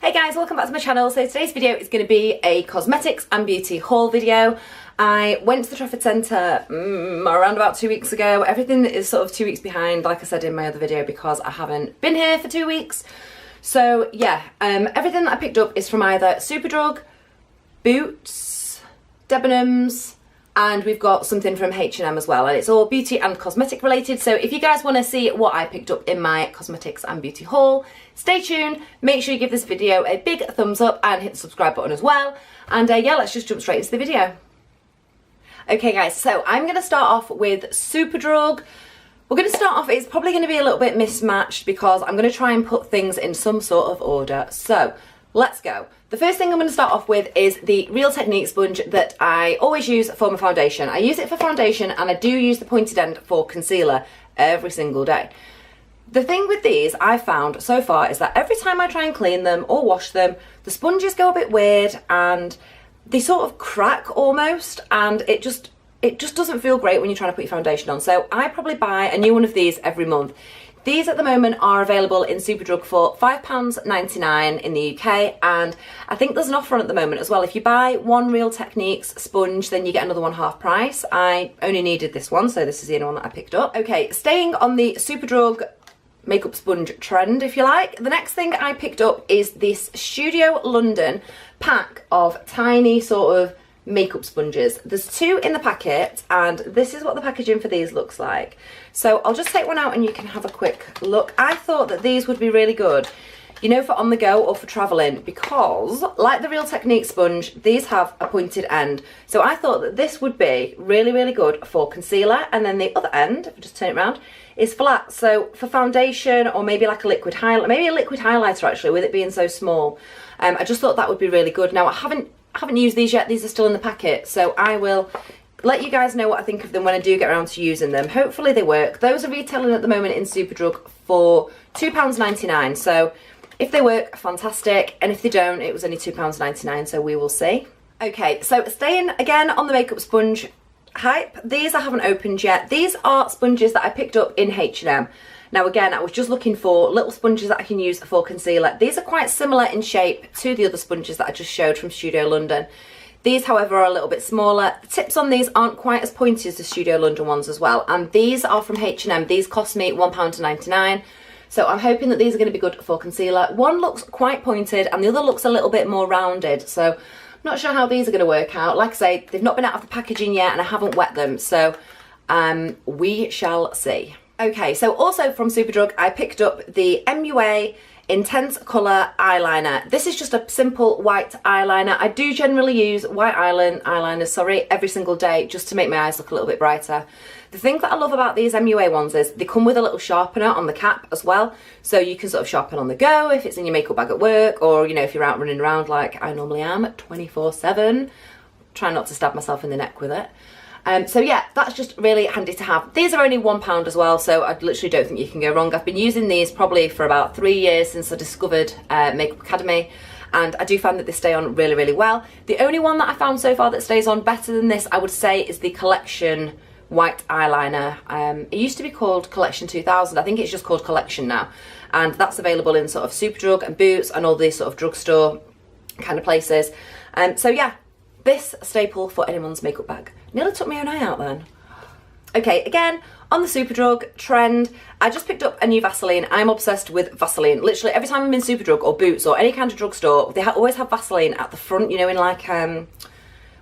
Hey guys, welcome back to my channel. So today's video is going to be a cosmetics and beauty haul video. I went to the Trafford Centre around about 2 weeks ago. Everything is sort of 2 weeks behind, like I said in my other video, because I haven't been here for 2 weeks. So yeah, everything that I picked up is from either Superdrug, Boots, Debenhams, and we've got something from H&M as well, and it's all beauty and cosmetic related. So if you guys want to see what I picked up in my cosmetics and beauty haul, stay tuned. Make sure you give this video a big thumbs up and hit the subscribe button as well. And yeah, let's just jump straight into the video. Okay guys, so I'm going to start off with Superdrug. We're going to start off, it's probably going to be a little bit mismatched because I'm going to try and put things in some sort of order. So let's go. The first thing I'm going to start off with is the Real Technique sponge that I always use for my foundation. I use it for foundation and I do use the pointed end for concealer every single day. The thing with these I've found so far is that every time I try and clean them or wash them, the sponges go a bit weird and they sort of crack almost, and it just doesn't feel great when you're trying to put your foundation on. So I probably buy a new one of these every month. These at the moment are available in Superdrug for £5.99 in the UK, and I think there's an offer on at the moment as well. If you buy one Real Techniques sponge, then you get another one half price. I only needed this one, so this is the only one that I picked up. Okay, staying on the Superdrug makeup sponge trend, if you like, the next thing I picked up is this Studio London pack of tiny sort of makeup sponges. There's two in the packet, and this is what the packaging for these looks like. So I'll just take one out and you can have a quick look. I thought that these would be really good, you know, for on the go or for traveling, because like the Real Technique sponge, these have a pointed end. So I thought that this would be really good for concealer, and then the other end, if I just turn it around, is flat. So for foundation, or maybe like a liquid highlight, maybe a liquid highlighter actually, with it being so small. I just thought that would be really good. Now I haven't used these yet. These are still in the packet, so I will let you guys know what I think of them when I do get around to using them. Hopefully they work. Those are retailing at the moment in Superdrug for £2.99, so if they work, fantastic, and if they don't, it was only £2.99, so we will see. Okay, so staying again on the makeup sponge hype, these I haven't opened yet. These are sponges that I picked up in H&M. Now again, I was just looking for little sponges that I can use for concealer. These are quite similar in shape to the other sponges that I just showed from Studio London. These, however, are a little bit smaller. The tips on these aren't quite as pointy as the Studio London ones as well. And these are from H&M. These cost me £1.99. So I'm hoping that these are going to be good for concealer. One looks quite pointed and the other looks a little bit more rounded. So I'm not sure how these are going to work out. Like I say, they've not been out of the packaging yet and I haven't wet them. So we shall see. Okay, so also from Superdrug, I picked up the MUA Intense Colour Eyeliner. This is just a simple white eyeliner. I do generally use white eyeliner, every single day just to make my eyes look a little bit brighter. The thing that I love about these MUA ones is they come with a little sharpener on the cap as well. So you can sort of sharpen on the go if it's in your makeup bag at work, or, you know, if you're out running around like I normally am 24/7. Try not to stab myself in the neck with it. So yeah, that's just really handy to have. These are only £1 as well, so I literally don't think you can go wrong. I've been using these probably for about 3 years since I discovered Makeup Academy, and I do find that they stay on really well. The only one that I found so far that stays on better than this, I would say, is the Collection white eyeliner. It used to be called Collection 2000. I think it's just called Collection now, and that's available in sort of Superdrug and Boots and all these sort of drugstore kind of places. So yeah, this staple for anyone's makeup bag. Nearly took my own eye out then. Okay, again, on the Superdrug trend, I just picked up a new Vaseline. I'm obsessed with Vaseline. Literally every time I'm in Superdrug or Boots or any kind of drugstore, they always have Vaseline at the front, you know, in like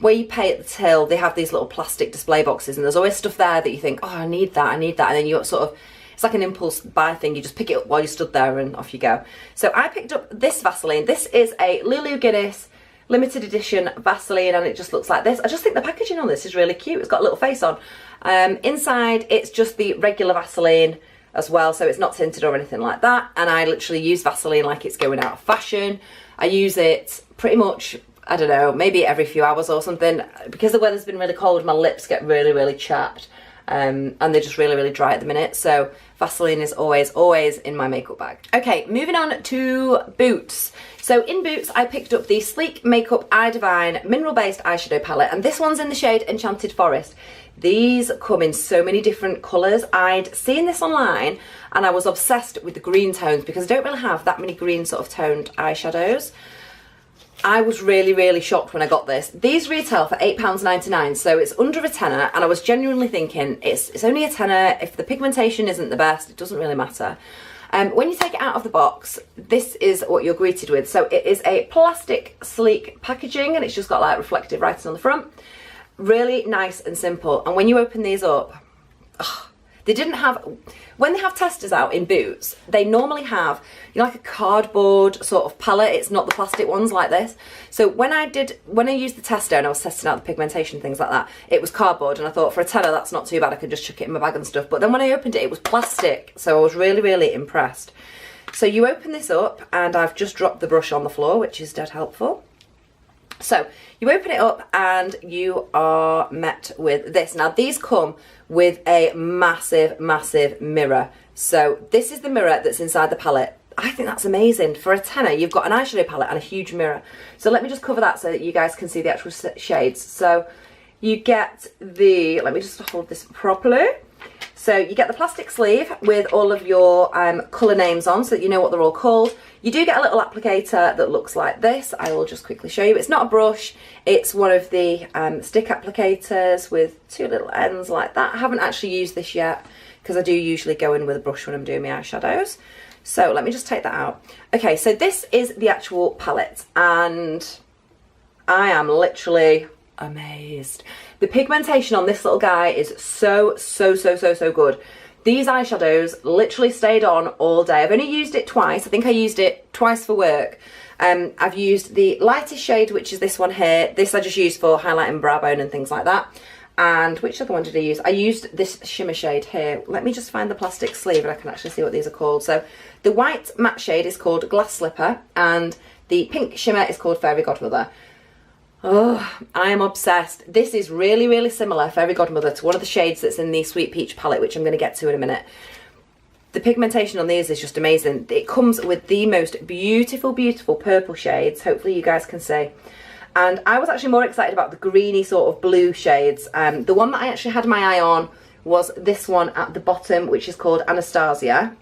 where you pay at the till, they have these little plastic display boxes, and there's always stuff there that you think, oh, I need that, and then you sort of, it's like an impulse buy thing. You just pick it up while you stood there and off you go. So I picked up this Vaseline. This is a LuLu Guiness limited edition Vaseline, and it just looks like this. I just think the packaging on this is really cute. It's got a little face on. Inside, it's just the regular Vaseline as well, so it's not tinted or anything like that. And I literally use Vaseline like it's going out of fashion. I use it pretty much, I don't know, maybe every few hours or something. Because the weather's been really cold, my lips get really chapped. And they're just really dry at the minute, so Vaseline is always in my makeup bag. Okay, moving on to Boots. So in Boots, I picked up the Sleek Makeup Eye Divine Mineral Based Eyeshadow Palette, and this one's in the shade Enchanted Forest. These come in so many different colours. I'd seen this online and I was obsessed with the green tones because I don't really have that many green sort of toned eyeshadows. I was really shocked when I got this. These retail for £8.99, so it's under a tenner, and I was genuinely thinking it's only a tenner. If the pigmentation isn't the best, it doesn't really matter. When you take it out of the box, this is what you're greeted with. So it is a plastic sleek packaging, and it's just got like reflective writing on the front. Really nice and simple. And when you open these up, they didn't have, when they have testers out in Boots, they normally have, you know, like a cardboard sort of palette. It's not the plastic ones like this. So when I used the tester and I was testing out the pigmentation, things like that, it was cardboard, and I thought for a tenner that's not too bad, I could just chuck it in my bag and stuff. But then when I opened it, it was plastic, so I was really impressed. So you open this up, and I've just dropped the brush on the floor, which is dead helpful. So you open it up and you are met with this. Now these come with a massive mirror. So this is the mirror that's inside the palette. I think that's amazing. For a tenner, you've got an eyeshadow palette and a huge mirror. So let me just cover that so that you guys can see the actual shades. So you get the, let me just hold this properly. So you get the plastic sleeve with all of your colour names on so that you know what they're all called. You do get a little applicator that looks like this. I will just quickly show you. It's not a brush, it's one of the stick applicators with two little ends like that. I haven't actually used this yet because I do usually go in with a brush when I'm doing my eyeshadows. So let me just take that out. Okay, so this is the actual palette, and I am literally amazed. The pigmentation on this little guy is so good. These eyeshadows literally stayed on all day. I've only used it twice. I think I used it twice for work. I've used the lightest shade, which is this one here. This I just used for highlighting brow bone and things like that. And which other one did I use? I used this shimmer shade here. Let me just find the plastic sleeve and I can actually see what these are called. So the white matte shade is called Glass Slipper, and the pink shimmer is called Fairy Godmother. Oh, I am obsessed. This is really similar, Fairy Godmother, to one of the shades that's in the Sweet Peach palette, which I'm going to get to in a minute. The pigmentation on these is just amazing. It comes with the most beautiful purple shades. Hopefully you guys can see. And I was actually more excited about the greeny sort of blue shades. The one that I actually had my eye on was this one at the bottom, which is called Anastasia.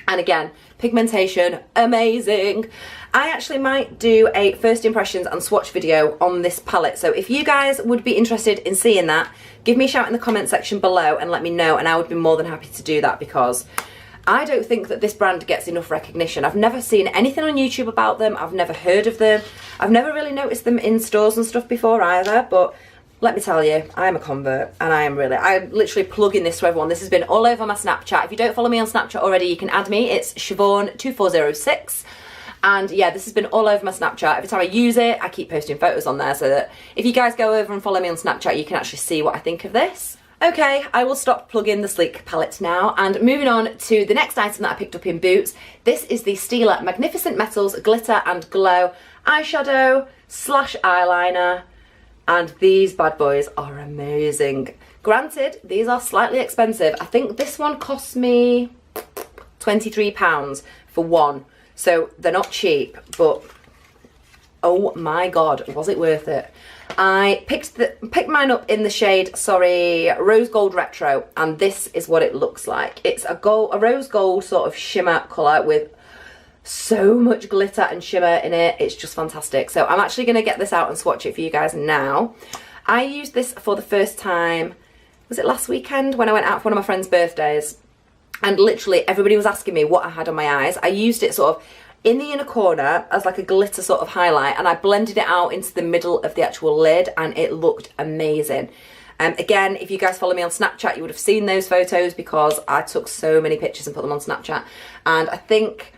And again, pigmentation, amazing. I actually might do a first impressions and swatch video on this palette. So if you guys would be interested in seeing that, give me a shout in the comment section below and let me know, and I would be more than happy to do that because I don't think that this brand gets enough recognition. I've never seen anything on YouTube about them. I've never heard of them. I've never really noticed them in stores and stuff before either, but let me tell you, I am a convert, and I'm literally plugging this to everyone. This has been all over my Snapchat. If you don't follow me on Snapchat already, you can add me. It's Siobhan2406. And yeah, this has been all over my Snapchat. Every time I use it, I keep posting photos on there so that if you guys go over and follow me on Snapchat, you can actually see what I think of this. Okay, I will stop plugging the Sleek palette now, and moving on to the next item that I picked up in Boots. This is the STILA Magnificent Metals Glitter and Glow Eyeshadow / Eyeliner. And these bad boys are amazing. Granted, these are slightly expensive. I think this one cost me £23 for one. So they're not cheap, but oh my God, was it worth it? I picked mine up in the shade, Rose Gold Retro, and this is what it looks like. It's a rose gold sort of shimmer colour with so much glitter and shimmer in it. It's just fantastic. So I'm actually going to get this out and swatch it for you guys now. I used this for the first time, was it last weekend when I went out for one of my friend's birthdays, and literally everybody was asking me what I had on my eyes. I used it sort of in the inner corner as like a glitter sort of highlight, and I blended it out into the middle of the actual lid, and it looked amazing. Again, if you guys follow me on Snapchat, you would have seen those photos because I took so many pictures and put them on Snapchat. And I think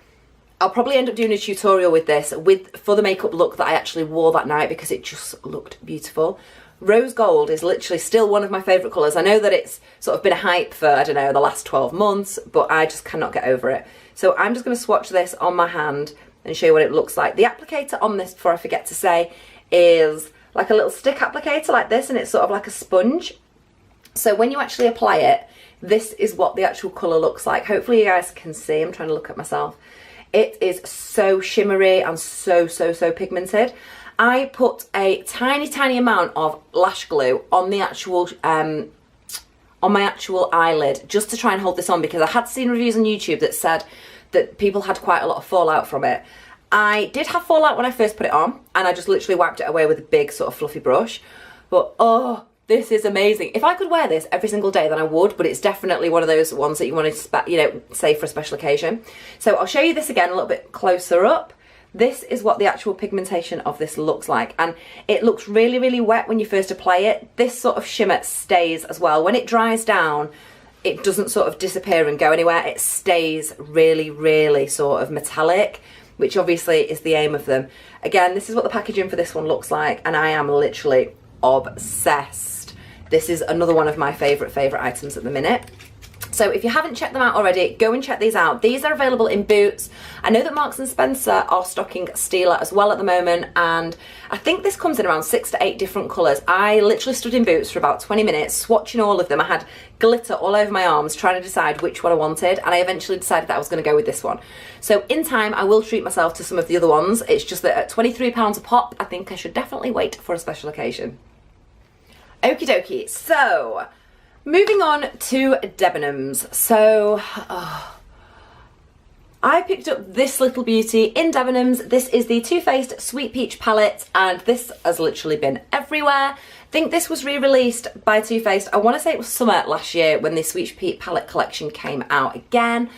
I'll probably end up doing a tutorial with this for the makeup look that I actually wore that night because it just looked beautiful. Rose gold is literally still one of my favourite colours. I know that it's sort of been a hype for, I don't know, the last 12 months, but I just cannot get over it. So I'm just going to swatch this on my hand and show you what it looks like. The applicator on this, before I forget to say, is like a little stick applicator like this, and it's sort of like a sponge. So when you actually apply it, this is what the actual colour looks like. Hopefully you guys can see. I'm trying to look at myself. It is so shimmery and so pigmented. I put a tiny amount of lash glue on the actual on my actual eyelid just to try and hold this on, because I had seen reviews on YouTube that said that people had quite a lot of fallout from it. I did have fallout when I first put it on, and I just literally wiped it away with a big sort of fluffy brush. But oh, this is amazing. If I could wear this every single day, then I would, but it's definitely one of those ones that you want to, save for a special occasion. So I'll show you this again a little bit closer up. This is what the actual pigmentation of this looks like, and it looks really wet when you first apply it. This sort of shimmer stays as well. When it dries down, it doesn't sort of disappear and go anywhere. It stays really sort of metallic, which obviously is the aim of them. Again, this is what the packaging for this one looks like, and I am literally obsessed. This is another one of my favorite items at the minute. So if you haven't checked them out already, go and check these out. These are available in Boots. I know that Marks & Spencer are stocking STILA as well at the moment, and I think this comes in around 6 to 8 different colours. I literally stood in Boots for about 20 minutes swatching all of them. I had glitter all over my arms trying to decide which one I wanted, and I eventually decided that I was going to go with this one. So in time, I will treat myself to some of the other ones. It's just that at £23 a pop, I think I should definitely wait for a special occasion. Okie dokie, so moving on to Debenhams. So, I picked up this little beauty in Debenhams. This is the Too Faced Sweet Peach palette, and this has literally been everywhere. I think this was re-released by Too Faced. I want to say it was summer last year when the Sweet Peach palette collection came out again.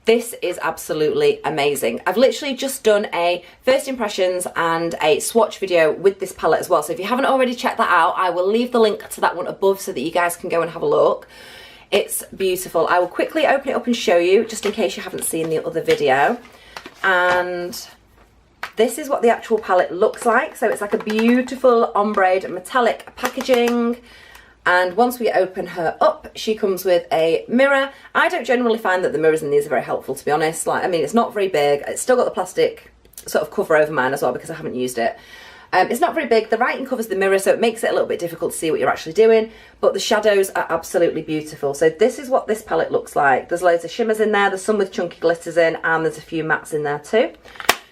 This is absolutely amazing. I've literally just done a first impressions and a swatch video with this palette as well. So if you haven't already checked that out, I will leave the link to that one above so that you guys can go and have a look. It's beautiful. I will quickly open it up and show you, just in case you haven't seen the other video. And this is what the actual palette looks like. So it's like a beautiful ombre metallic packaging. And once we open her up, she comes with a mirror. I don't generally find that the mirrors in these are very helpful, to be honest. Like, I mean, it's not very big. It's still got the plastic sort of cover over mine as well because I haven't used it. It's not very big. The writing covers the mirror, so it makes it a little bit difficult to see what you're actually doing. But the shadows are absolutely beautiful. So this is what this palette looks like. There's loads of shimmers in there. There's some with chunky glitters in, and there's a few mattes in there too.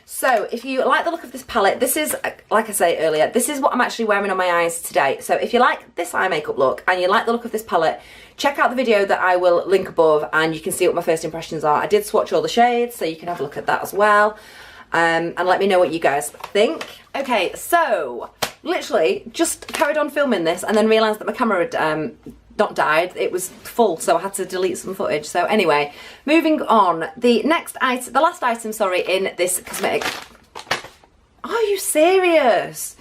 So if you like the look of this palette, this is, like I say earlier, this is what I'm actually wearing on my eyes today. So if you like this eye makeup look and you like the look of this palette, check out the video that I will link above and you can see what my first impressions are. I did swatch all the shades, so you can have a look at that as well. And let me know what you guys think. Okay, so literally just carried on filming this and then realised that my camera had not died, it was full, so I had to delete some footage. So anyway, moving on, the last item, sorry, in this cosmetic. Are you serious?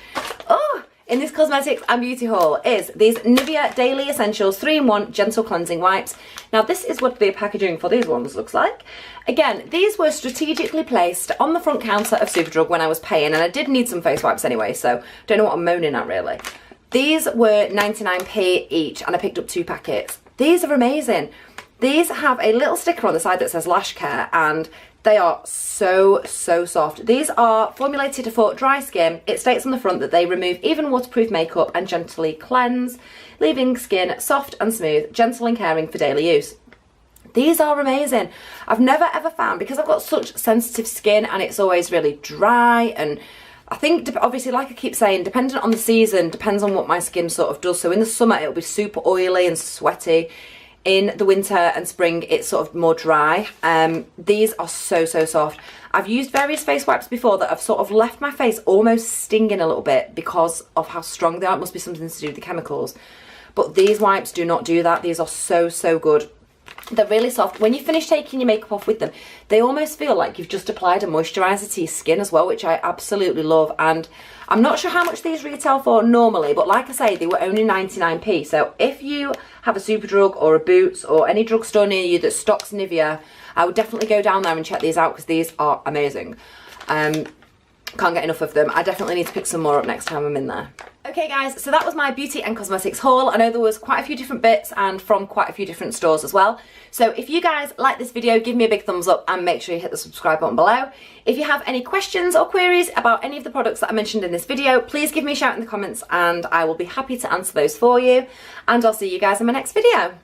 Oh, in this cosmetics and beauty haul is these Nivea Daily Essentials 3-in-1 Gentle Cleansing Wipes. Now this is what the packaging for these ones looks like. Again, these were strategically placed on the front counter of Superdrug when I was paying, and I did need some face wipes anyway, so don't know what I'm moaning at really. These were 99p each, and I picked up 2 packets. These are amazing. These have a little sticker on the side that says Lash Care, and they are so soft. These are formulated for dry skin. It states on the front that they remove even waterproof makeup and gently cleanse, leaving skin soft and smooth, gentle and caring for daily use. These are amazing. I've never ever found, because I've got such sensitive skin and it's always really dry, and I think, obviously, like I keep saying, dependent on the season, depends on what my skin sort of does. So in the summer, it'll be super oily and sweaty. In the winter and spring, it's sort of more dry. These are so soft. I've used various face wipes before that have sort of left my face almost stinging a little bit because of how strong they are. It must be something to do with the chemicals. But these wipes do not do that. These are so good. They're really soft. When you finish taking your makeup off with them, they almost feel like you've just applied a moisturiser to your skin as well, which I absolutely love. And I'm not sure how much these retail for normally, but like I say, they were only 99p. So if you have a Superdrug or a Boots or any drugstore near you that stocks Nivea, I would definitely go down there and check these out because these are amazing. Can't get enough of them. I definitely need to pick some more up next time I'm in there. Okay guys, so that was my beauty and cosmetics haul. I know there was quite a few different bits and from quite a few different stores as well. So if you guys like this video, give me a big thumbs up and make sure you hit the subscribe button below. If you have any questions or queries about any of the products that I mentioned in this video, please give me a shout in the comments and I will be happy to answer those for you. And I'll see you guys in my next video.